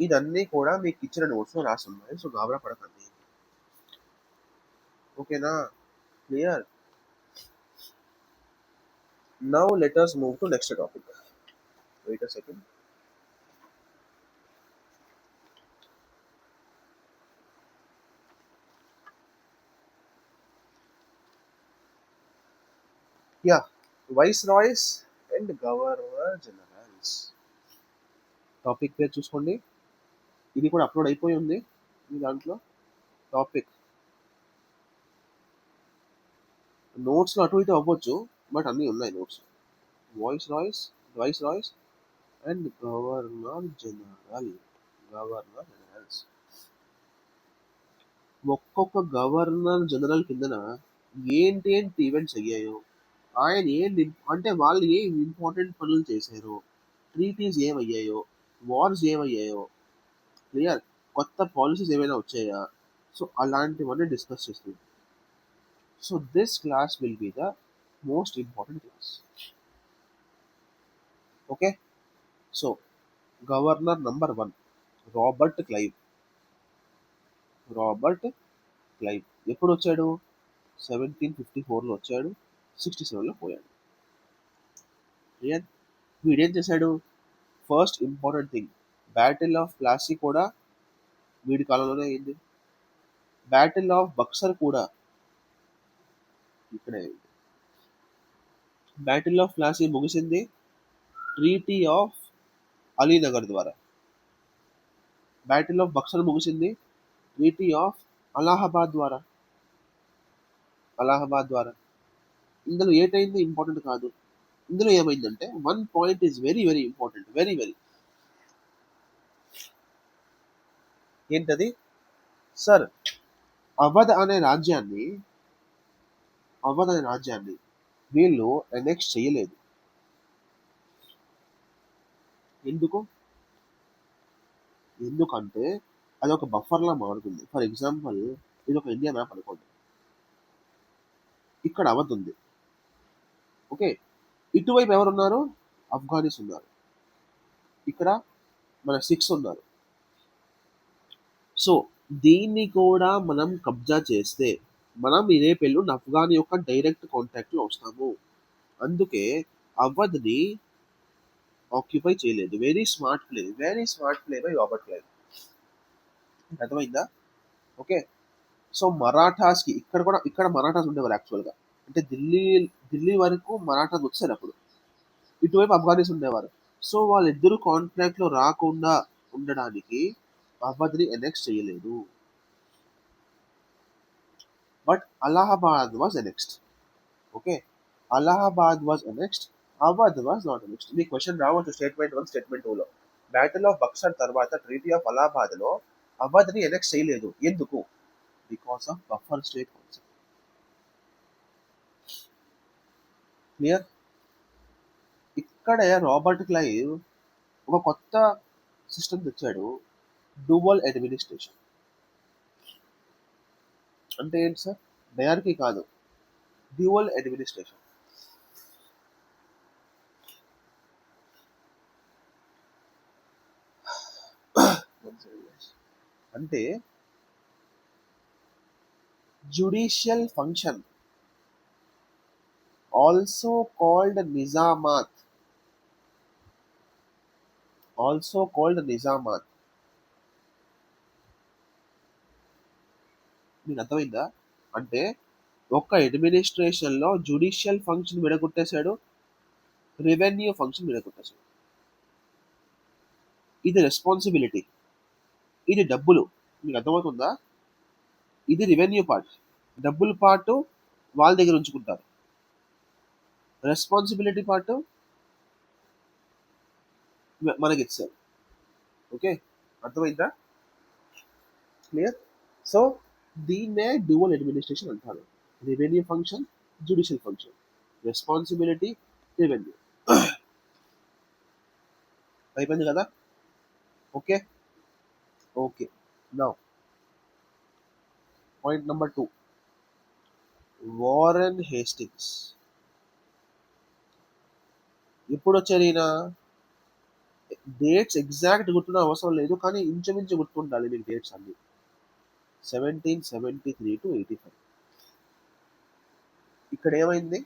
ఇదన్నీ కూడా మీకు ఇచ్చిన నోట్స్లో రాసి ఉన్నాయి. సో గాబరా పడకండి. ఓకేనా? Clear? Now let us move to next topic. Wait a second. Yeah, viceroys and governor generals. Topic పేరు చూసుకోండి. ఇది కూడా అప్లోడ్ అయిపోయి ఉంది మీ దాంట్లో. టాపిక్ నోట్స్లో అటు ఇటు అవ్వచ్చు, బట్ అన్నీ ఉన్నాయి notes. Viceroys and governors. ఒక్కొక్క గవర్నర్ జనరల్ కిందన ఏంటి ఈవెంట్స్ అయ్యాయో, ఆయన ఏంటి అంటే వాళ్ళు ఏం ఇంపార్టెంట్ పనులు చేశారో, ట్రీటీస్ ఏమయ్యాయో, వార్స్ ఏమయ్యాయో, క్లియర్, కొత్త పాలసీస్ ఏమైనా వచ్చాయా, సో అలాంటివన్నీ డిస్కస్ చేస్తుంది. So this class will be the most important class. Okay, so governor number 1 Robert Clive. Robert Clive ఎప్పుడు వచ్చాడు? 1754లో వచ్చాడు, 67లో పోయాడు. క్లియర్? వీడేం చేశాడు? First important thing, battle of Plassey కూడా వీడి కాలంలోనే అయింది. బ్యాటిల్ ఆఫ్ బక్సర్ కూడా ఇక్కడే అయింది. బ్యాటిల్ ఆఫ్ ప్లాసీ ముగిసింది ట్రీటీ ఆఫ్ అలీనగర్ ద్వారా. బ్యాటిల్ ఆఫ్ బక్సర్ ముగిసింది ట్రీటీ ఆఫ్ అలహాబాద్ ద్వారా. ఇందులో ఏటైంది ఇంపార్టెంట్ కాదు. ఇందులో ఏమైందంటే one point is very very important, very very. ఏంటది? సార్, అవధ్ అనే రాజ్యాన్ని వీళ్ళు అనెక్స్ చేయలేదు. ఎందుకంటే అది ఒక బఫర్లా మారుతుంది. ఫర్ ఎగ్జాంపుల్, ఇది ఒక ఇండియా మ్యాప్ అనుకోండి. ఇక్కడ అవధ్ ఉంది. ఓకే, ఇటువైపు ఎవరున్నారు? ఆఫ్ఘనీస్ ఉన్నారు. ఇక్కడ మన సిక్స్ ఉన్నారు. సో దీన్ని కూడా మనం కబ్జా చేస్తే మనం ఇదే పెళ్ళి అఫ్ఘాన్ యొక్క డైరెక్ట్ కాంటాక్ట్లో వస్తాము. అందుకే అవధ్ని ఆక్యుపై చేయలేదు. Very smart play by Robert Clive. అర్థమైందా? ఓకే, సో మరాఠాస్కి ఇక్కడ మరాఠాస్ ఉండేవారు యాక్చువల్గా. అంటే ఢిల్లీ వరకు మరాఠాస్ వచ్చారు అప్పుడు. ఇటువైపు ఆఫ్ఘనీస్ ఉండేవారు. సో వాళ్ళిద్దరూ కాంట్రాక్ట్లో రాకుండా ఉండడానికి అవధ్ని ఎనెక్స్ చేయలేదు. But Allahabad was annexed. Okay, Allahabad was annexed, Awadh was not annexed. మీ క్వశ్చన్ రావచ్చు స్టేట్మెంట్ 1, స్టేట్మెంట్ 2లో. బ్యాటిల్ ఆఫ్ బక్సర్ తర్వాత ట్రీటీ ఆఫ్ అలహాబాద్లో అవధ్ని ఎనెక్స్ చేయలేదు. ఎందుకు? Because of buffer state concept. Clear? ఇక్కడే రాబర్ట్ క్లైవ్ ఒక కొత్త సిస్టమ్ తెచ్చాడు, డ్యూవల్ అడ్మినిస్ట్రేషన్. అంటే ఏంటి సార్? డయార్కీ కాదు, డ్యూవల్ అడ్మినిస్ట్రేషన్. అంటే judicial function, also called Nizamat. మీకు అర్థమైందా? అంటే ఒక అడ్మినిస్ట్రేషన్లో జ్యుడిషియల్ ఫంక్షన్ విడగొట్టేశాడు, రెవెన్యూ ఫంక్షన్ విడగొట్టేశాడు. ఇది రెస్పాన్సిబిలిటీ, ఇది డబ్బులు. మీకు అర్థమవుతుందా? ఇది రెవెన్యూ పార్ట్, డబ్బుల పార్ట్ వాళ్ళ దగ్గర ఉంచుకుంటారు, రెస్పాన్సిబిలిటీ పార్ట్ మనకి ఇచ్చారు. ఓకే, అర్థమైందా? క్లియర్? సో దీన్నే డ్యూవల్ అడ్మినిస్ట్రేషన్ అంటారు. Revenue function, judicial function, responsibility, revenue. అయిపోయింది కదా? Okay, now point number 2, Warren Hastings. ఎప్పుడు వచ్చారు ఈయన? డేట్స్ ఎగ్జాక్ట్ గుర్తున్న అవసరం లేదు, కానీ ఇంచుమించు గుర్తుండాలి మీకు డేట్స్ అన్ని. 1773 to 85. ఇక్కడ ఏమైంది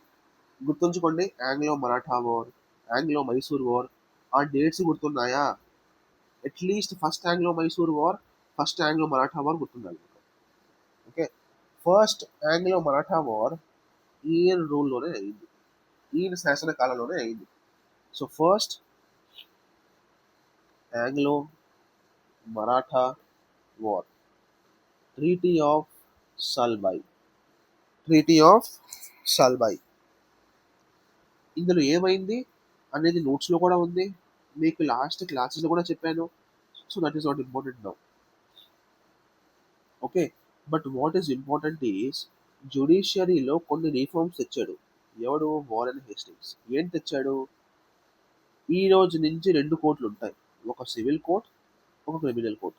గుర్తుంచుకోండి, Anglo Maratha war, Anglo Mysore war. ఆ డేట్స్ గుర్తున్నాయా? At least first Anglo Mysore war, first Anglo Maratha war గుర్తుండాలి. Okay, first Anglo Maratha war ఈయన రూల్లోనే అయింది, ఈయన శాసన కాలంలోనే అయింది. So first Anglo Maratha war, treaty of Salbai, treaty of Salbai. ఇందులో ఏమైంది అనేది నోట్స్లో కూడా ఉంది, మీకు లాస్ట్ క్లాసెస్లో కూడా చెప్పాను. So that is not important now. Okay, but what is important is జ్యుడిషియరీలో కొన్ని రిఫార్మ్స్ తెచ్చాడు. ఎవడు? Warren Hastings. ఏం తెచ్చాడు? ఈ రోజు నుంచి 2 కోర్టులు ఉంటాయి, ఒక సివిల్ కోర్ట్, ఒక క్రిమినల్ కోర్ట్.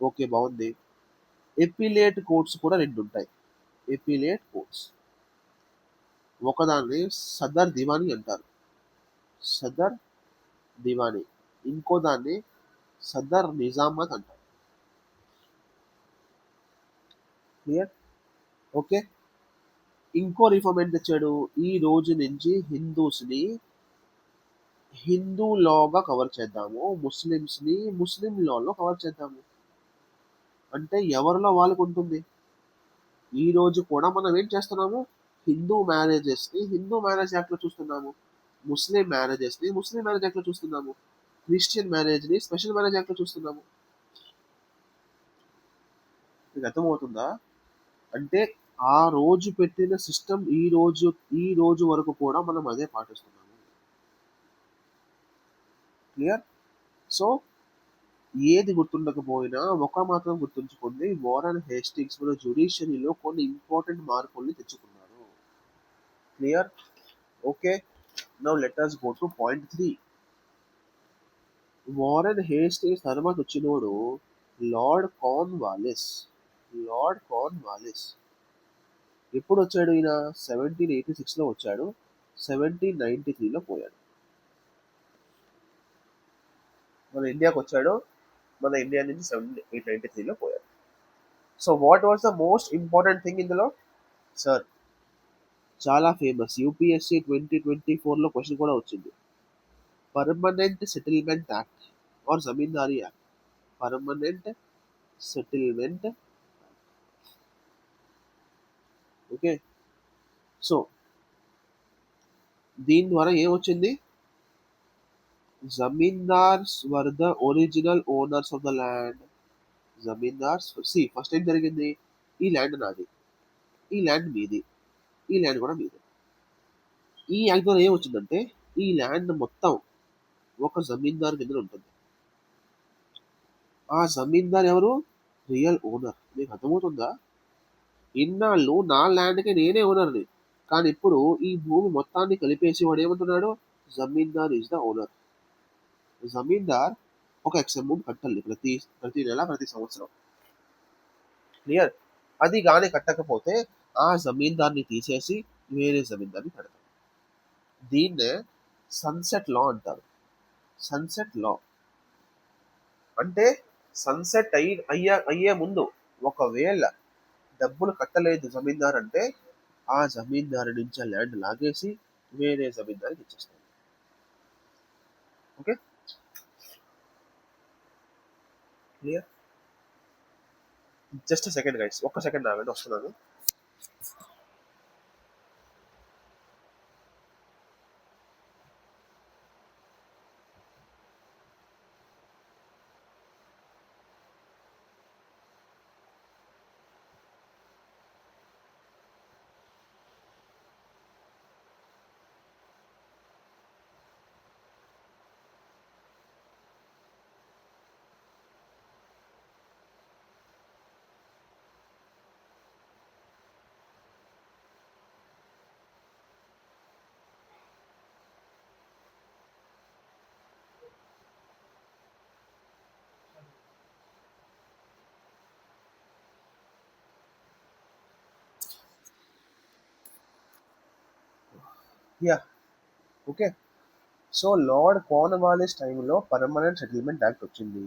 ఓకే, బాగుంది. ఎపిలేట్ కోర్ట్స్ కూడా 2 ఉంటాయి. ఎపిలేట్ కోర్ట్స్, ఒకదాన్ని సదర్ దివానీ అంటారు, సదర్ దివానీ. ఇంకో దాన్ని సదర్ నిజామాత్ అంటారు. క్లియర్? ఓకే, ఇంకో రిఫార్మ్ ఏం తెచ్చాడు? ఈ రోజు నుంచి హిందూస్ని హిందూ లాగా కవర్ చేద్దాము, ముస్లిమ్స్ని ముస్లిం లాలో కవర్ చేద్దాము. అంటే ఎవరిలో వాళ్ళకు ఉంటుంది. ఈ రోజు కూడా మనం ఏం చేస్తున్నాము? హిందూ మ్యారేజెస్ని హిందూ మ్యారేజ్ యాక్ట్లో చూస్తున్నాము, ముస్లిం మ్యారేజెస్ని ముస్లిం మ్యారేజ్ యాక్ట్లో చూస్తున్నాము, క్రిస్టియన్ మ్యారేజ్ని స్పెషల్ మ్యారేజ్ యాక్ట్లో చూస్తున్నాము. మీకు అర్థమవుతుందా? అంటే ఆ రోజు పెట్టిన సిస్టమ్ ఈ రోజు వరకు కూడా మనం అదే పాటిస్తున్నాము. క్లియర్? సో ఏది గుర్తుండకపోయినా ఒక మాత్రం గుర్తుంచుకోండి, వారెన్ హేస్టింగ్స్ మన జ్యుడిషియరీలో కొన్ని ఇంపార్టెంట్ మార్పుల్ని తెచ్చుకున్నారు. Clear? Okay, now let us go to point 3. Warren Hastings తర్వాత వచ్చినోడు లార్డ్ కార్న్వాలిస్. లార్డ్ కార్న్వాలిస్ ఎప్పుడు వచ్చాడు? ఈయన 1786లో వచ్చాడు, 1793లో పోయాడు. మన ఇండియాకి వచ్చాడు, మన ఇండియా నుంచి 1793లో పోయాడు. So what was the most important thing ఇందులో? సార్ చాలా ఫేమస్, యూపీఎస్సీ 2024లో క్వశ్చన్ కూడా వచ్చింది. Permanent settlement act or zamindari act. Permanent settlement. Okay, so దీని ద్వారా ఏమొచ్చింది? Zamindars were the original owners of the land. Zamindars first ఏం జరిగింది? ఈ ల్యాండ్ నాది, ఈ ల్యాండ్ మీది, ఈ ల్యాండ్ కూడా మీది. ఈ యాక్ట్ ద్వారా ఏమొచ్చిందంటే ఈ ల్యాండ్ మొత్తం ఒక జమీందార్ కింద ఉంటుంది. ఆ జమీందార్ ఎవరు? Real owner. మీకు అర్థమవుతుందా? ఇన్నాళ్ళు నా ల్యాండ్కి నేనే ఓనర్ని, కానీ ఇప్పుడు ఈ భూమి మొత్తాన్ని కలిపేసి వాడు ఏమంటున్నాడు? జమీందార్ ఈజ్ ద ఓనర్. జమీందార్ ఒక ఎక్స్ అమౌంట్ కట్టాలి ప్రతి ప్రతి నెల, ప్రతి సంవత్సరం. క్లియర్? అది కానీ కట్టకపోతే ఆ జమీందార్ని తీసేసి వేరే జమీందార్ని పెడతారు. దీన్నే సన్సెట్ లా అంటారు. సన్సెట్ లా అంటే సన్సెట్ అయ్యే ముందు ఒకవేళ డబ్బులు కట్టలేదు జమీందార్ అంటే ఆ జమీందారు నుంచి ఆ ల్యాండ్ లాగేసి వేరే జమీందారికి ఇచ్చేస్తారు. Okay, clear? Just second guys, ఒక్క సెకండ్ ఆగండి, వస్తున్నాను. Yeah, okay. So lord Cornwallis టైంలో పర్మనెంట్ సెటిల్మెంట్ యాక్ట్ వచ్చింది.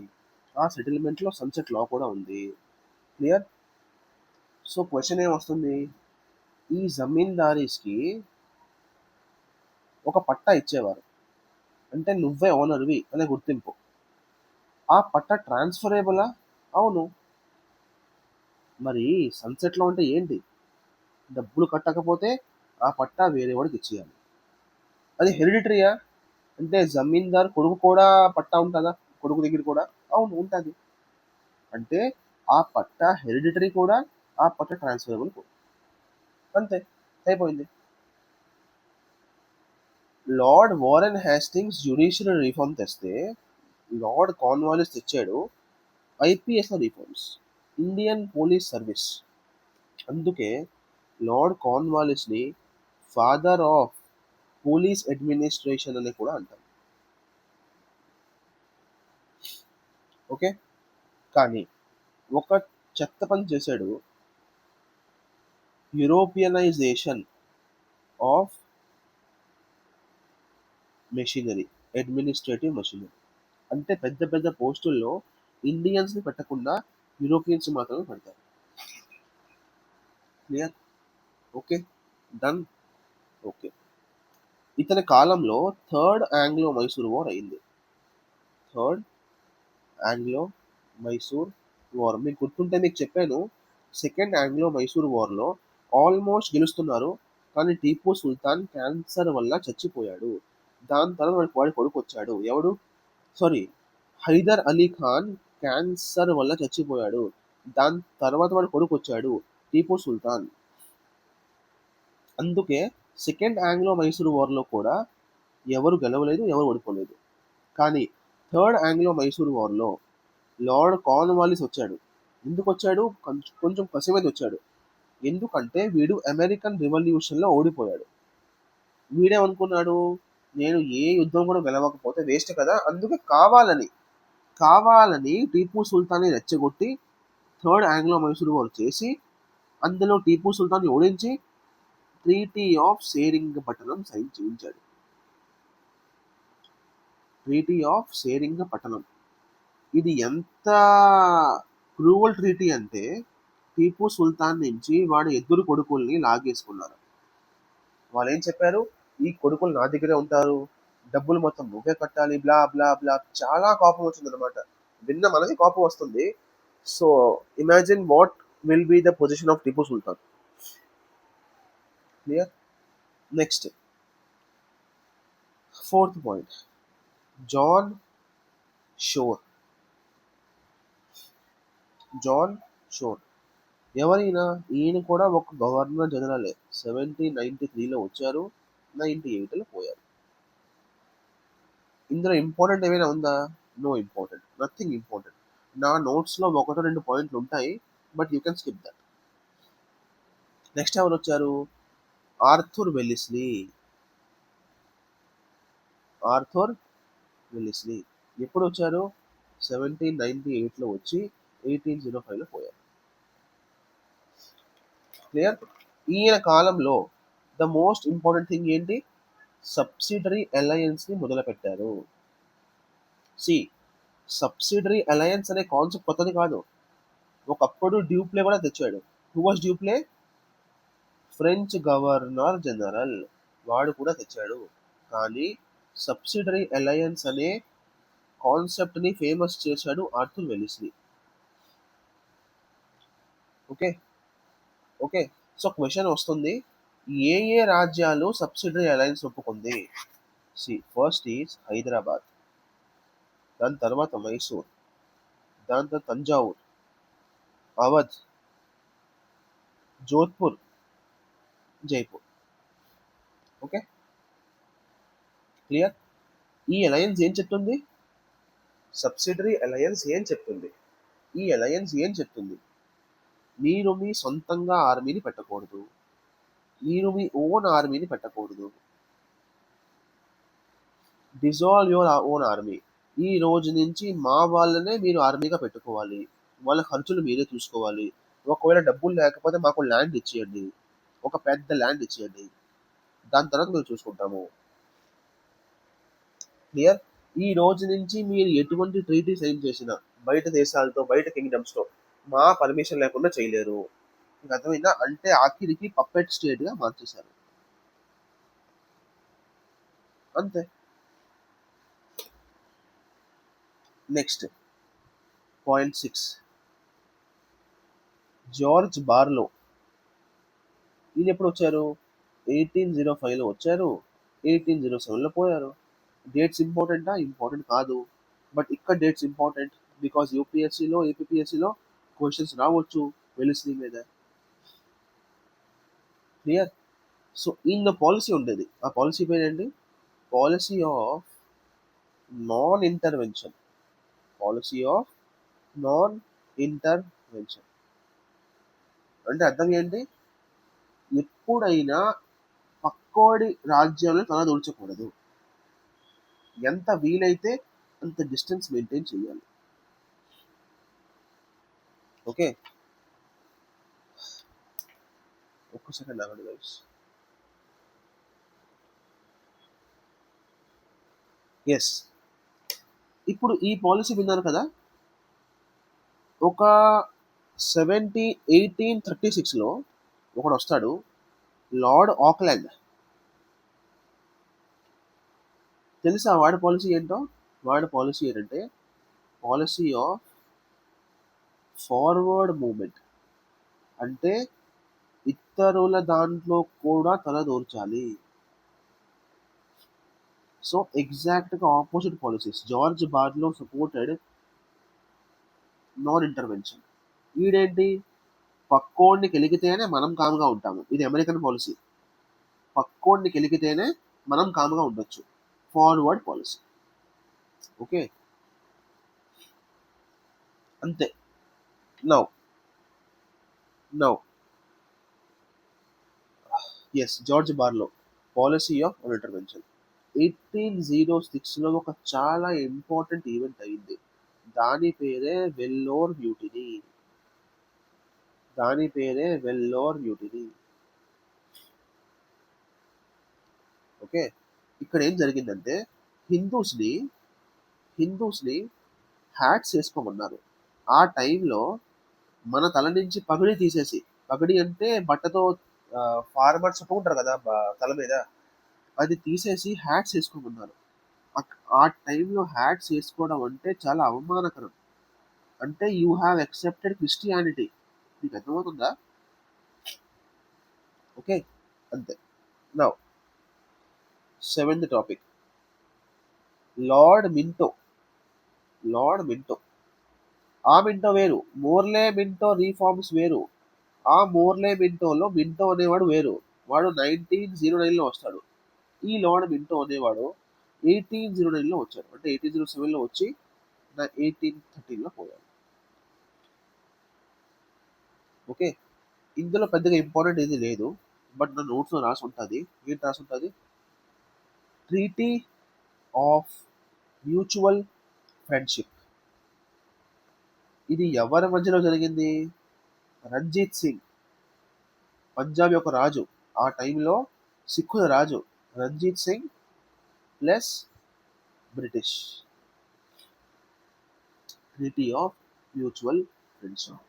ఆ సెటిల్మెంట్లో సన్సెట్ లా కూడా ఉంది. క్లియర్. సో క్వశ్చన్ ఏమొస్తుంది, ఈ జమీందారీస్కి ఒక పట్టా ఇచ్చేవారు, అంటే నువ్వే ఓనర్వి అనే గుర్తింపు. ఆ పట్టా ట్రాన్స్ఫరేబులా? అవును. మరి సన్సెట్లో అంటే ఏంటి, డబ్బులు కట్టకపోతే ఆ పట్టా వేరే వాడికి ఇచ్చేయాలి. అది హెరిడిటరీయా? అంటే జమీందార్ కొడుకు కూడా పట్టా ఉంటుందా, కొడుకు దగ్గర కూడా? అవును ఉంటుంది. అంటే ఆ పట్టా హెరిడిటరీ కూడా, ఆ పట్టా ట్రాన్స్ఫరబుల్ కూడా. అంతే, అయిపోయింది. Lord Warren Hastings judicial reform తెస్తే లార్డ్ కార్న్వాలిస్ తెచ్చాడు IPS reforms, Indian police service. అందుకే లార్డ్ కార్న్వాలిస్ని ఫాదర్ ఆఫ్ పోలీస్ అడ్మినిస్ట్రేషన్ అని కూడా అంటారు. ఓకే. కానీ ఒక చెత్త పని చేశాడు, Europeanization of machinery, administrative machinery. అంటే పెద్ద పెద్ద పోస్టుల్లో ఇండియన్స్ని పెట్టకుండా యూరోపియన్స్ మాత్రమే పెడతారు. క్లియర్. Okay, done. ఓకే. ఇతని కాలంలో థర్డ్ ఆంగ్లో మైసూర్ వార్ అయింది. థర్డ్ ఆంగ్లో మైసూర్ వార్ మీకు గుర్తుంటే మీకు చెప్పాను, సెకండ్ ఆంగ్లో మైసూర్ వార్లో ఆల్మోస్ట్ గెలుస్తున్నారు, కానీ టీపు సుల్తాన్ క్యాన్సర్ వల్ల చచ్చిపోయాడు. దాని తర్వాత వాడి కొడుకు వచ్చాడు, ఎవడు, సారీ, హైదర్ అలీ ఖాన్ క్యాన్సర్ వల్ల చచ్చిపోయాడు. దాని తర్వాత వాడి కొడుకు వచ్చాడు, టీపు సుల్తాన్. అందుకే సెకండ్ ఆంగ్లో మైసూర్ వార్లో కూడా ఎవరు గెలవలేదు, ఎవరు ఓడిపోలేదు. కానీ థర్డ్ ఆంగ్లో మైసూర్ వార్లో లార్డ్ కార్న్వాలిస్ వచ్చాడు. ఎందుకు వచ్చాడు, కొంచెం కసి మీద వచ్చాడు. ఎందుకంటే వీడు అమెరికన్ రివల్యూషన్లో ఓడిపోయాడు. వీడేమనుకున్నాడు, నేను ఏ యుద్ధం కూడా గెలవకపోతే వేస్ట్ కదా, అందుకే కావాలని కావాలని టీపు సుల్తాన్ని రెచ్చగొట్టి థర్డ్ ఆంగ్లో మైసూర్ వార్ చేసి అందులో టీపు సుల్తాన్ని ఓడించి ట్రీటీ ఆఫ్ సేరింగపట్టణం సైన్ చేయించాడు. ట్రీటీ ఆఫ్ సేరింగపట్టణం ఇది ఎంత క్రూవల్ ట్రీటీ అంటే టీపు సుల్తాన్ నుంచి వాడి ఇద్దరు కొడుకుల్ని లాగేసుకున్నారు. వాళ్ళు ఏం చెప్పారు, ఈ కొడుకులు నా దగ్గరే ఉంటారు, డబ్బులు మొత్తం నువ్వే కట్టాలి, బ్లా బ్లా బ్లా. చాలా కోపం వచ్చింది అనమాట. విన్న మనకి కోపం వస్తుంది. So imagine what will be the position of Tipu Sultan. Clear. Next, fourth point, John Shore. John Shore ఎవరైనా, ఈయన కూడా ఒక గవర్నర్ జనరలే. 1793లో వచ్చారు, 98లో పోయారు. ఇందులో ఇంపార్టెంట్ ఏమైనా ఉందా? No important, nothing important. నా నోట్స్లో ఒకటో రెండు పాయింట్లు ఉంటాయి, but you can skip that. Next ఎవరు వచ్చారు, ఆర్థర్ వెల్లిస్లీ. ఆర్థర్ వెల్లిస్లీ ఎప్పుడు వచ్చారు, 1798లో వచ్చి 1805లో పోయారు. క్లియర్. ఈయన కాలంలో ద మోస్ట్ ఇంపార్టెంట్ థింగ్ ఏంటి, సబ్సిడరీ అలయన్స్ని మొదలుపెట్టారు. సి, సబ్సిడరీ అలయన్స్ అనే కాన్సెప్ట్ కొత్తది కాదు. ఒకప్పుడు డ్యూప్లే కూడా తెచ్చాడు. Who was Dupleix, French governor general, వాడు కూడా తెచ్చాడు. కానీ సబ్సిడరీ అలయన్స్ అనే కాన్సెప్ట్ని ఫేమస్ చేశాడు Arthur Wellesley. Okay. Okay. So question వస్తుంది, ఏ ఏ రాజ్యాలు సబ్సిడరీ అలయన్స్ ఒప్పుకుంది? సి, ఫస్ట్ ఈజ్ హైదరాబాద్, దాని తర్వాత మైసూర్, దాని తర్వాత తంజావూర్, అవధ్, జోధ్పూర్, జైపూర్. Okay, clear. ఈ అలయన్స్ ఏం చెప్తుంది, సబ్సిడరీ అలయన్స్ ఏం చెప్తుంది, ఈ అలయన్స్ ఏం చెప్తుంది, మీరు మీ సొంతంగా ఆర్మీని పెట్టకూడదు, మీరు మీ ఓన్ ఆర్మీని పెట్టకూడదు, డిజాల్వ్ యువర్ ఓన్ ఆర్మీ, ఈ రోజు నుంచి మా వాళ్ళనే మీరు ఆర్మీగా పెట్టుకోవాలి, వాళ్ళ ఖర్చులు మీరే చూసుకోవాలి, ఒకవేళ డబ్బులు లేకపోతే మాకు ల్యాండ్ ఇచ్చేయండి, ఒక పెద్ద ల్యాండ్ ఇచ్చేయండి, దాని తర్వాత మేము చూసుకుంటాము. క్లియర్. ఈ రోజు నుంచి మీరు ఎటువంటి ట్రీటీ సైన్ చేసినా బయట దేశాలతో, బయట కింగ్డమ్స్తో మా పర్మిషన్ లేకుండా చేయలేరు. మీకు అర్థమైందా? అంటే ఆఖరికి పప్పెట్ స్టేట్గా మార్చేశారు. అంతే. నెక్స్ట్ పాయింట్ 6, జార్జ్ బార్లో. ఈయన ఎప్పుడు వచ్చారు? 1805లో వచ్చారు, 1807లో పోయారు. డేట్స్ ఇంపార్టెంటా? ఇంపార్టెంట్ కాదు. బట్ ఇక్కడ డేట్స్ ఇంపార్టెంట్, బికాస్ యూపీఎస్సీలో, ఏపీఎస్సీలో క్వశ్చన్స్ రావచ్చు వెలిసిని మీద. క్లియర్. సో ఈయన పాలసీ ఉండేది, ఆ పాలసీ పేరేంటి? Policy of non intervention. Policy of non intervention అంటే అర్థం ఏంటి? ఎప్పుడైనా పక్కోడి రాజ్యంలో తల దూర్చకూడదు. ఎంత వీలైతే అంత డిస్టెన్స్ మెయింటైన్ చేయాలి. ఓకే, ఒక్క సెకండ్ ఆగండి గైస్. ఎస్, ఇప్పుడు ఈ పాలసీ విన్నారు కదా. ఒక 1836లో ఒకడు వస్తాడు, లార్డ్ ఆక్లాండ్. తెలుసా వాడి పాలసీ ఏంటో? వాడి పాలసీ ఏంటంటే పాలసీ ఆఫ్ ఫార్వర్డ్ మూమెంట్. అంటే ఇతరుల దాంట్లో కూడా తల దూర్చాలి. సో ఎగ్జాక్ట్గా ఆపోజిట్ పాలసీస్. జార్జ్ బార్లో సపోర్టెడ్ నాన్ ఇంటర్వెన్షన్. ఈడేంటి? పక్కోడిని కెలికితేనే మనం కామ్గా ఉంటాము. ఇది అమెరికన్ పాలసీ. పక్కోడిని కెలికితేనే మనం కామ్గా ఉండొచ్చు. Forward policy. ఓకే, అంతే. నౌ నౌ ఎస్, జార్జ్ బార్లో పాలసీ ఆఫ్ నాన్ ఇంటర్వెన్షన్. 1806లో ఒక చాలా ఇంపార్టెంట్ ఈవెంట్ అయింది. దాని పేరే వెల్లోర్ మ్యూటినీ. దాని పేరే వెల్లోర్ మ్యూటినీ. ఓకే, ఇక్కడ ఏం జరిగిందంటే హిందూస్ని హిందూస్ని హ్యాట్స్ వేసుకోమన్నారు. ఆ టైంలో మన తల నుంచి పగిడి తీసేసి, పగిడి అంటే బట్టతో ఫార్మర్స్ చుట్టుకుంటారు కదా తల మీద, అది తీసేసి హ్యాట్స్ వేసుకోమన్నారు. ఆ టైంలో హ్యాట్స్ వేసుకోవడం అంటే చాలా అవమానకరం. అంటే యూ హ్యావ్ యాక్సెప్టెడ్ క్రిస్టియానిటీ. మీకు అర్థమవుతుందా? ఓకే, అంతే. Now seventh topic, lord Minto. Lord Minto, ఆ మింటో వేరు, మోర్లే మింటో రీఫార్మ్స్ వేరు. ఆ మోర్లే మింటోలో మింటో అనేవాడు వేరు. వాడు 1909లో వస్తాడు. ఈ లార్డ్ మింటో అనేవాడు 1809లో వచ్చాడు. అంటే 1807లో వచ్చి 1813లో పోయాడు. ఓకే, ఇందులో పెద్దగా ఇంపార్టెంట్ ఏది లేదు, బట్ నా నోట్స్లో రాసి ఉంటుంది. ఏంటి రాసి ఉంటుంది? Treaty of mutual friendship. ఇది ఎవరి మధ్యలో జరిగింది? రంజిత్ సింగ్, పంజాబ్ యొక్క రాజు. ఆ టైంలో సిక్కుల రాజు Ranjit Singh plus British. Treaty of mutual friendship.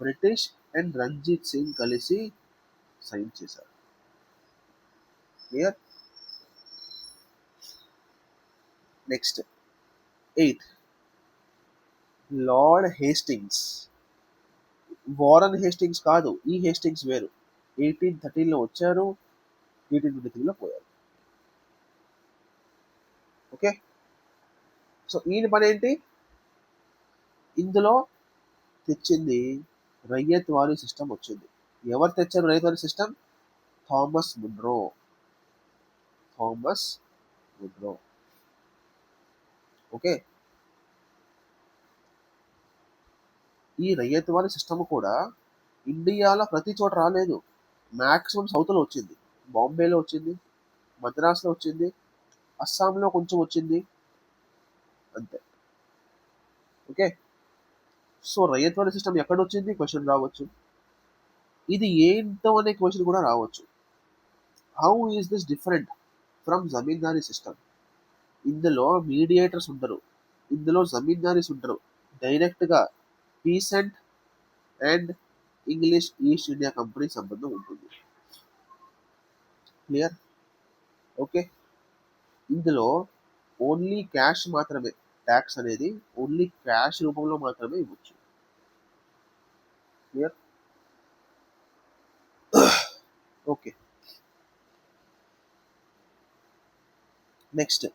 British and Ranjit Singh కలిసి సైన్ చేశారు. Clear. Next 8, Lord Hastings. Warren Hastings కాదు, ఈ హేస్టింగ్స్ వేరు. 1813లో వచ్చారు, 1823లో పోయారు. ఓకే, సో ఈయన పని ఏంటి? ఇందులో తెచ్చింది రయ్యత్ వారీ సిస్టమ్ వచ్చింది. ఎవరు తెచ్చారు ryotwari system? Thomas Munro. Thomas Munro. Okay, ఈ రయ్యత్ వారీ సిస్టమ్ కూడా ఇండియాలో ప్రతి చోట రాలేదు. మ్యాక్సిమం సౌత్లో వచ్చింది. బాంబేలో వచ్చింది, మద్రాసులో వచ్చింది, అస్సాంలో కొంచెం వచ్చింది, అంతే. ఓకే, సో రయ్యత్ వారీ సిస్టమ్ ఎక్కడ వచ్చింది క్వశ్చన్ రావచ్చు. ఇది ఏంటో అనే క్వశ్చన్ కూడా రావచ్చు. How is this different from zamindari system? ఇందులో మీడియేటర్స్ ఉండరు, ఇందులో జమీందారీస్ ఉండరు. డైరెక్ట్గా peasant and English east India company సంబంధం ఉంటుంది. క్లియర్? ఓకే. ఇందులో ఓన్లీ క్యాష్ మాత్రమే, ట్యాక్స్ అనేది ఓన్లీ క్యాష్ రూపంలో మాత్రమే ఇవ్వచ్చు. క్లియర్? ఓకే. నెక్స్ట్,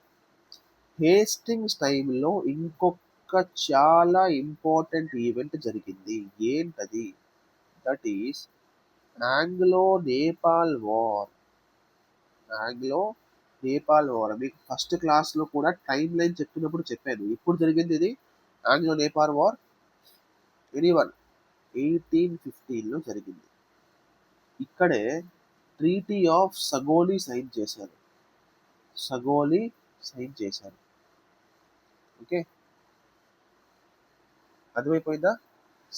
హేస్టింగ్స్ టైంలో ఇంకొక చాలా ఇంపార్టెంట్ ఈవెంట్ జరిగింది. ఏంటది? That is Anglo Nepal war. Anglo Nepal war మీకు ఫస్ట్ క్లాస్లో కూడా టైం లైన్ చెప్పినప్పుడు చెప్పాను. ఎప్పుడు జరిగింది ఇది? ఆంగ్లో నేపాల్ వార్ ఎనీవన్ 1815లో జరిగింది. ఇక్కడే ట్రీటీ ఆఫ్ సగోలి సైన్ చేశారు. సగోలి సైన్ చేశారు. ఓకే, అర్థమైపోయిందా?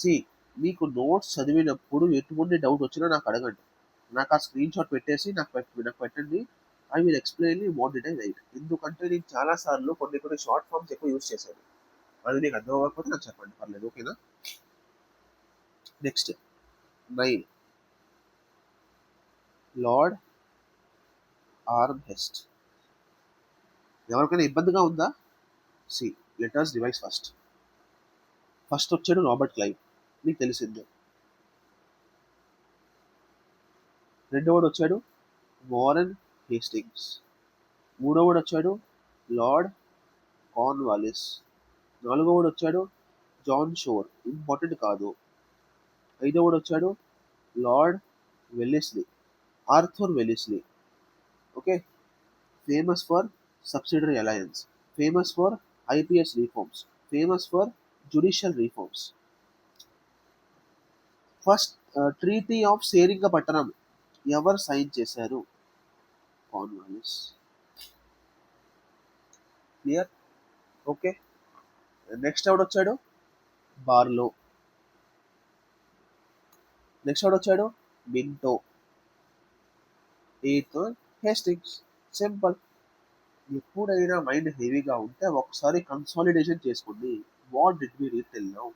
సి, మీకు నోట్స్ చదివినప్పుడు ఎటువంటి డౌట్ వచ్చినా నాకు అడగండి. నాకు ఆ స్క్రీన్ షాట్ పెట్టేసి నాకు పెట్టండి. I will explain what did I right. ఎందుకంటే నేను చాలా సార్లు కొన్ని షార్ట్ ఫామ్స్ ఎక్కువ యూస్ చేశాను. అది నీకు అర్థం అవ్వకపోతే నాకు చెప్పండి, పర్లేదు. ఓకేనా? Next 9, Lord Amherst. ఎవరికైనా ఇబ్బందిగా ఉందా? See, letters device first. First వచ్చాడు రాబర్ట్ క్లైవ్, మీకు తెలిసిందే. రెండవడు వచ్చాడు వారెన్ హేస్టింగ్స్. మూడవడు వచ్చాడు లార్డ్ కార్న్వాలిస్. నాలుగవడు వచ్చాడు జాన్ షోర్, ఇంపార్టెంట్ కాదు. ఐదవడు వచ్చాడు Lord Wellesley, Arthur Wellesley. Okay, famous for subsidiary alliance, famous for IPS reforms, famous for judicial reforms. First treaty of Seringapatam ఎవరు సైన్ చేశారు? కార్న్వాలిస్. క్లియర్? ఓకే. నెక్స్ట్ ఎవడు వచ్చాడు? బార్లో. నెక్స్ట్ ఎవడు వచ్చాడు? మింటో. Eighth Hastings. సింపుల్. ఎప్పుడైనా మైండ్ హెవీగా ఉంటే ఒకసారి కన్సాలిడేషన్ చేసుకోండి. What did we read till now?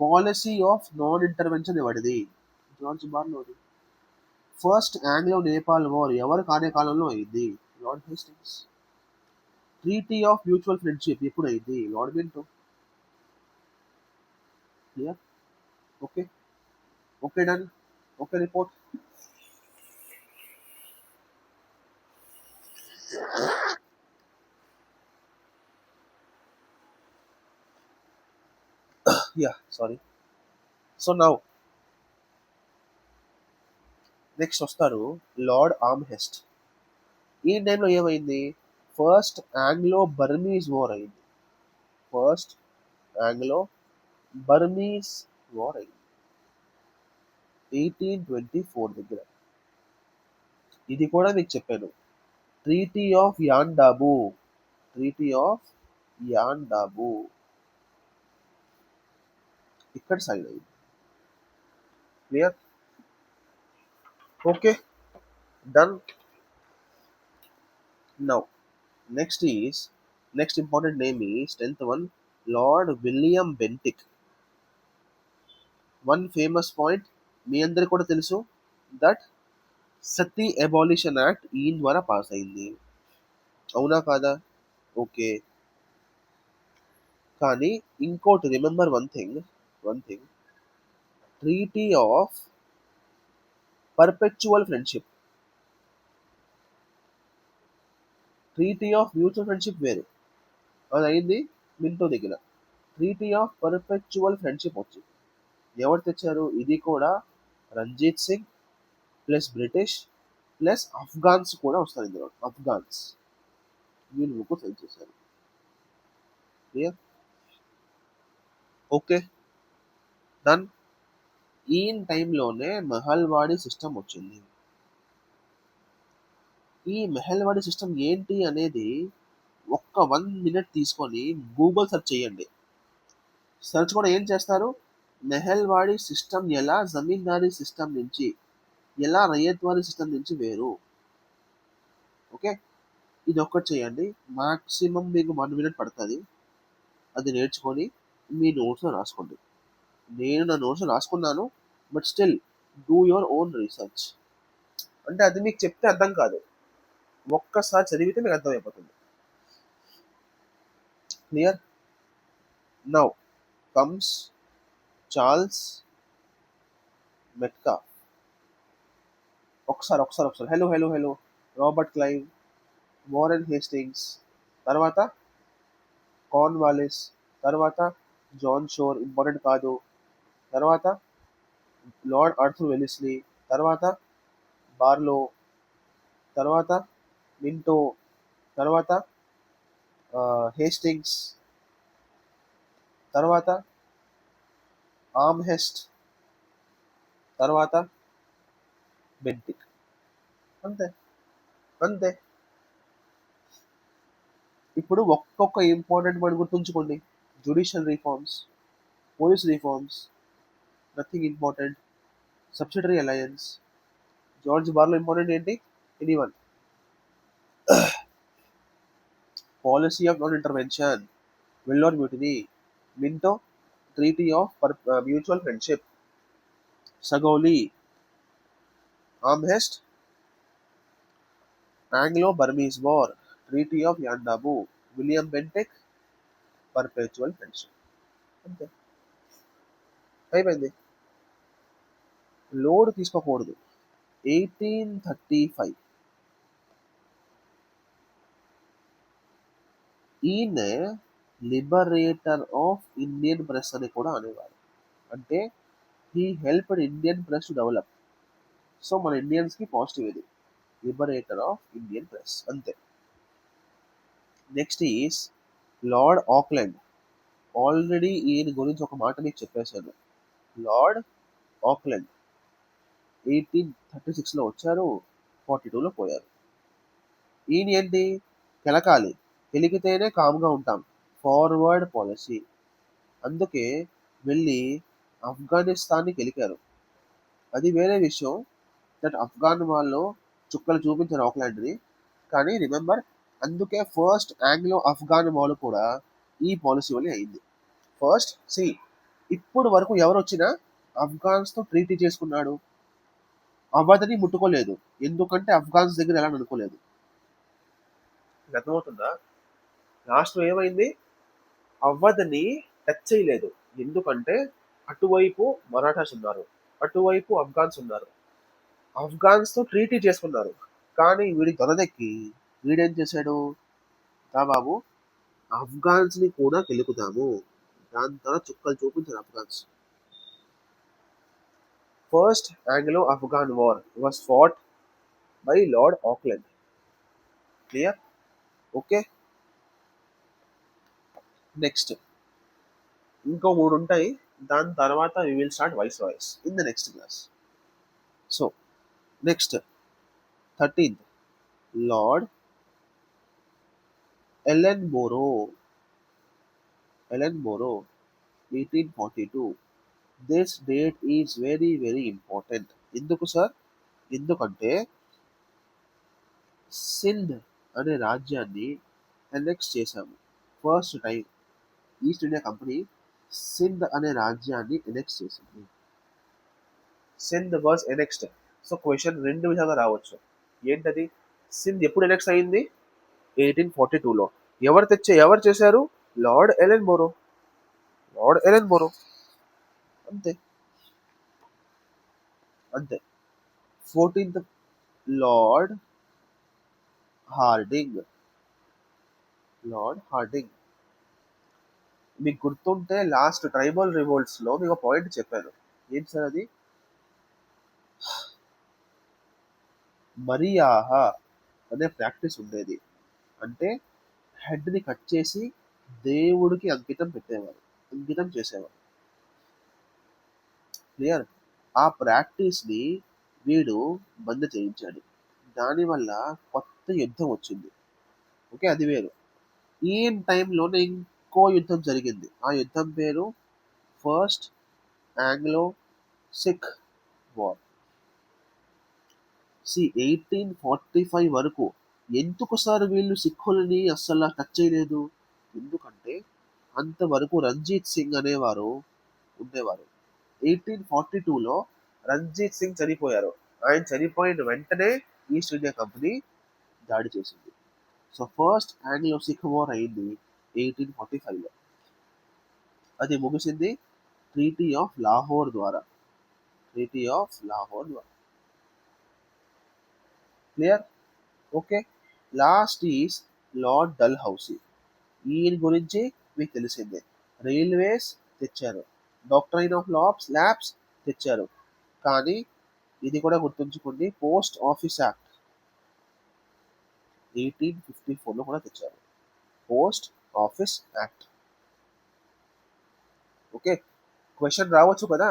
Policy of non intervention ఎవరిది? జార్జ్ బార్లోది. ఫస్ట్ ఆంగ్లో నేపాల్ వార్ ఎవరి కార్యకాలంలో అయింది? Lord Hastings. Treaty of mutual friendship ఎప్పుడు అయింది? Lord Minto. Clear? Okay. Okay, done. Okay, report. Yeah, sorry. So now next వస్తారు Lord Amherst. ఈ టైంలో ఏమైంది? ఫస్ట్ ఆంగ్లో బర్మీస్ వార్ అయింది. ఫస్ట్ ఆంగ్లో బర్మీస్ వార్ అయింది 1824 దగ్గర. ఇది కూడా మీకు చెప్పాను. Treaty of Yandabo. Treaty of Yandabo ఇక్కడ సైన్ అయింది. Clear? Okay, done. Now next important name is 10th one, Lord William Bentinck. One famous point మీ అందరికి కూడా తెలుసు, దట్ సతీ అబాలిషన్ యాక్ట్ ఈయన ద్వారా పాస్ అయింది. అవునా కాదా? ఓకే. కానీ ఇంకోటి remember one thing, treaty of perpetual friendship, treaty of mutual friendship వేరు. అది అయింది మింటో దగ్గర. ట్రీటీ ఆఫ్ పర్పెచువల్ ఫ్రెండ్షిప్ వచ్చింది. ఎవరు తెచ్చారు? ఇది కూడా Ranjit Singh plus British plus Afghans కూడా వస్తారు ఇందులో. అఫ్ఘాన్స్ వీళ్ళు ముగ్గురు సైన్ చేశారు. క్లియర్? Okay, done. ఈయన టైంలోనే మెహల్వాడి సిస్టమ్ వచ్చింది. ఈ మెహల్వాడి సిస్టమ్ ఏంటి అనేది ఒక్క 1 minute తీసుకొని గూగుల్ సెర్చ్ చేయండి. సెర్చ్ కూడా ఏం చేస్తారు? మెహల్వాడి సిస్టమ్ ఎలా జమీందారీ సిస్టమ్ నుంచి, ఎలా రయ్యత్వారీ సిస్టమ్ నుంచి వేరు. ఓకే, ఇది ఒక్కటి చేయండి. మాక్సిమం మీకు 1 మినిట్ పడతది. అది నేర్చుకొని మీ నోట్స్‌లో రాసుకోండి. నేను నా నోట్స్‌లో రాసుకున్నాను. But still do your own research. అంటే అది మీకు చెప్తే అర్థం కాదు. ఒక్కసారి చదివితే మీకు అర్థమైపోతుంది. Clear? Now comes Charles Metcalfe. ఒకసారి hello hello hello Robert Clive, Warren Hastings, తర్వాత కార్న్వాలిస్, తర్వాత జాన్ షోర్ ఇంపార్టెంట్ కాదు, తర్వాత లార్డ్ ఆర్థర్ వెలిస్లీ, తర్వాత బార్లో, తర్వాత మింటో, తర్వాత హేస్టింగ్స్, తర్వాత ఆమ్హెస్ట్, తర్వాత బెంటిక్. అంతే, అంతే. ఇప్పుడు ఒక్కొక్క ఇంపార్టెంట్ వర్డ్ గుర్తుంచుకోండి. Judicial reforms, police reforms, nothing important. Subsidiary alliance, George Barlow important ఏంటి? Anyone. Policy of non intervention, Vellore mutiny, Minto, treaty of mutual friendship, Sugauli, Amherst, Anglo Burmese war, treaty of Yandabo, William Bentinck, perpetual friendship. అంతే, అయిపోయింది. Load తీసుకోకూడదు. 1835 ఈయన liberator of Indian press అని కూడా అనేవారు. అంటే he helped Indian press to develop. So మన ఇండియన్స్కి positive ఇది, లిబరేటర్ ఆఫ్ ఇండియన్ ప్రెస్. అంతే. Next is lord Auckland. Already ఈయన గురించి ఒక మాట మీకు చెప్పేశాను. లార్డ్ ఆక్లాండ్ 1836లో వచ్చారు, 42లో పోయారు. ఈయన ఏంటి? కెలకాలి, కెలికితేనే కామ్గా ఉంటాం, ఫార్వర్డ్ పాలసీ. అందుకే వెళ్ళి ఆఫ్ఘనిస్తాన్ని గెలికారు. అది వేరే విషయం, దట్ ఆఫ్ఘాన్ వాళ్ళు చుక్కలు చూపించారు ఆక్లాండ్ని. కానీ రిమెంబర్, అందుకే ఫస్ట్ ఆంగ్లో ఆఫ్ఘాన్ వాల్ కూడా ఈ పాలసీ వల్ల అయింది. ఫస్ట్ సి, ఇప్పుడు వరకు ఎవరు వచ్చినా ఆఫ్ఘాన్స్తో ట్రీటీ చేసుకున్నాడు, అవధని ముట్టుకోలేదు. ఎందుకంటే ఆఫ్ఘాన్స్ దగ్గర ఎలా అనుకోలేదు. అర్థమవుతుందా? లాస్ట్ ఏమైంది? అవ్వదని టచ్ చేయలేదు. ఎందుకంటే అటువైపు మరాఠాస్ ఉన్నారు, అటువైపు ఆఫ్ఘాన్స్ ఉన్నారు. ఆఫ్ఘాన్స్తో ట్రీటీ చేసుకున్నారు. కానీ వీడి దొరదెక్కి వీడేం చేశాడు? రా బాబు, ఆఫ్ఘాన్స్ని కూడా గెలుకుదాము. దాని తర్వాత చుక్కలు చూపించారు Afghans. First Anglo Afghan war was fought by lord Auckland. Clear? Okay. Next ఇంకో 3 ఉంటాయి. దాని తర్వాత వి విల్ స్టార్ట్ వైస్ వాయిస్ in the next class. So next 13th, lord Ellenborough. Ellenborough 1842. This date is very very important. ఎందుకు sir? ఎందుకంటే సింధ్ అనే రాజ్యాన్ని ఎనెక్స్ చేశాము. First time East India Company Sindh అనే రాజ్యాన్ని ఎనెక్స్ చేసింది. Sindh was annexed. So question 2 విధాలుగా రావచ్చు. ఏంటది? సింధ్ ఎప్పుడు ఎనెక్స్ అయింది? 1842లో. ఎవరు చేశారు? లార్డ్ ఎలెన్బోరో. లార్డ్ ఎలెన్బోరో. అంతే, అంతే. 14th, lord Hardinge. Lord Hardinge. మీకు గుర్తుంటే లాస్ట్ ట్రైబల్ రివోల్ట్స్లో మీకు పాయింట్ చెప్పాను. ఏంటి సార్ అది? మరియాహ అనే ప్రాక్టీస్ ఉండేది. అంటే హెడ్ని కట్ చేసి దేవుడికి అంకితం చేసేవారు. క్లియర్? ఆ ప్రాక్టీస్ని వీడు బంద్ చేయించాడు. దానివల్ల కొత్త యుద్ధం వచ్చింది. ఓకే, అది వేరు. ఈ టైంలోనే ఇంకో యుద్ధం జరిగింది. ఆ యుద్ధం పేరు ఫస్ట్ ఆంగ్లో సిక్ వార్. 1845 వరకు ఎందుకు సార్ వీళ్ళు సిక్కులని అస్సలు టచ్ చేయలేదు? ఎందుకంటే అంతవరకు రంజిత్ సింగ్ అనేవారు ఉండేవారు. 1842లో రంజిత్ సింగ్ చనిపోయారు. ఆయన చనిపోయిన వెంటనే ఈస్ట్ ఇండియా కంపెనీ దాడి చేసింది. So first Anglo Sikh war అయింది 1845లో. అది ముగిసింది ట్రీటీ ఆఫ్ లాహోర్ ద్వారా. ట్రీటీ ఆఫ్ లాహోర్ ద్వారా. Clear? Okay. Last is lord dull housie. ఈయన గురించి మీకు తెలిసిందే. రైల్వేస్ తెచ్చారు, డాక్ట్రైన్ ఆఫ్ ల్యాబ్స్ తెచ్చారు. కానీ ఇది కూడా గుర్తుంచుకోండి, పోస్ట్ ఆఫీస్ యాక్ట్ 1854లో కూడా తెచ్చారు. Post office act. Okay. Question రావచ్చు కదా,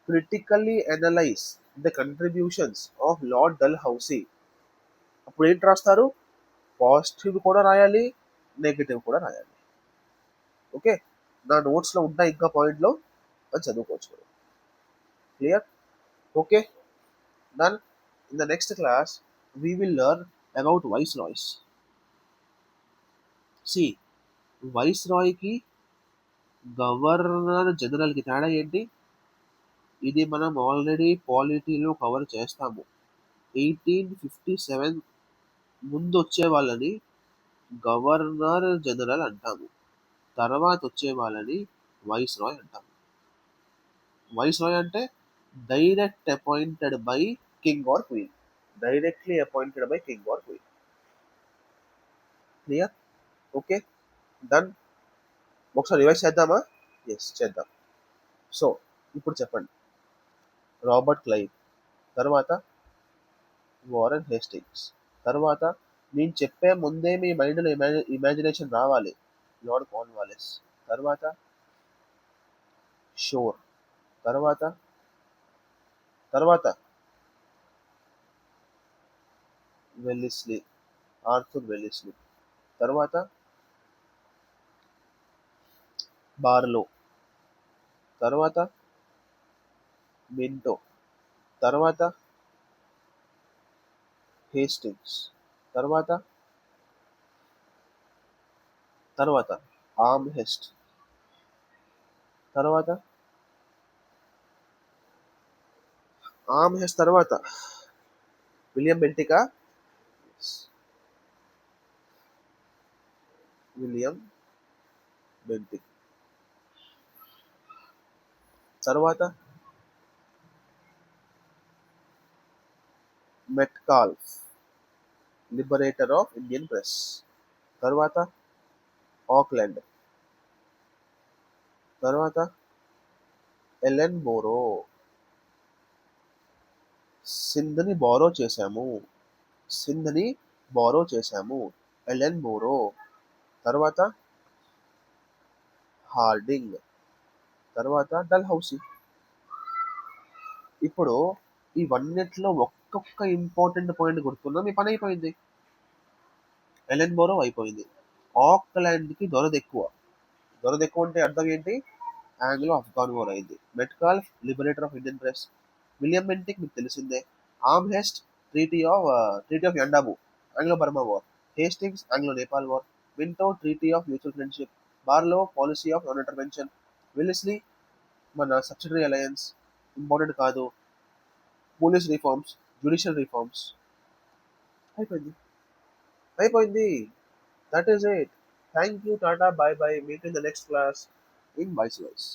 critically analyse the contributions of lord dull housie. అప్పుడు ఏంటి రాస్తారు? పాజిటివ్ కూడా రాయాలి, నెగిటివ్ కూడా రాయాలి. ఓకే. నా నోట్స్లో ఉంటాయి ఇంకా పాయింట్లో, అని చదువుకోవచ్చు. Clear? Okay. Then in the next class we will learn about viceroys. See, వైస్రాయ్కి గవర్నర్ జనరల్కి తేడా ఏంటి? ఇది మనం ఆల్రెడీ పాలిటీలో కవర్ చేస్తాము. 1857 ముందు వచ్చే వాళ్ళని గవర్నర్ జనరల్ అంటాము, తర్వాత వచ్చే వాళ్ళని వైస్రాయ్ అంటాము. వైస్రాయ్ అంటే direct appointed by king or queen. Directly appointed by king or queen. Clear? Okay. Done. ఒకసారి రివైజ్ చేద్దామా? ఎస్, చేద్దాం. సో ఇప్పుడు చెప్పండి. రాబర్ట్ క్లైవ్, తర్వాత వారెన్ హేస్టింగ్స్, తర్వాత నేను చెప్పే ముందే మీ మైండ్లో ఇమాజినేషన్ రావాలి, లార్డ్ కార్న్వాలిస్, తర్వాత షోర్, తర్వాత తర్వాత వెల్లిస్లీ, ఆర్థర్ వెల్లిస్లీ, తర్వాత బార్లో, తర్వాత మింటో, తర్వాత హేస్టింగ్స్, తర్వాత తర్వాత ఆమ్హెస్ట్, తర్వాత తర్వాత విలియం బెంటికా, విలియం బెంటిక్, తర్వాత Metcalfe, liberator of Indian press, తర్వాత ఆక్లాండ్, తర్వాత ఎలెన్ బోరో. సింధ్ని బారో చేశాము, సింధ్ని బారో చేశాము, ఎలెన్ బోరో, తర్వాత హార్డింగ్, తర్వాత డల్ హౌసీ. ఇప్పుడు ఇవన్నిట్లో ఒక్కొక్క ఇంపార్టెంట్ పాయింట్ గుర్తున్నా మీ పని అయిపోయింది. ఎలెన్ బోరో అయిపోయింది. ఆక్లాండ్కి దొరదెక్కువ. దొరదెక్కువ అంటే అర్థం ఏంటి? ఆంగ్లో ఆఫ్ఘన్ వార్ అయింది. Metcalfe liberator of Indian press. William Bentinck మీకు తెలిసిందే. Amherst treaty of Yandabo, Anglo Burma war. Hastings Anglo Nepal war. Minto treaty of mutual friendship. Barlow policy of non intervention. Wellesley మన subsidiary alliance, important కాదు. Police reforms, judicial reforms. అయిపోయింది, అయిపోయింది. That is it. Thank you, tata, bye bye. Meet in the next class in vice vice.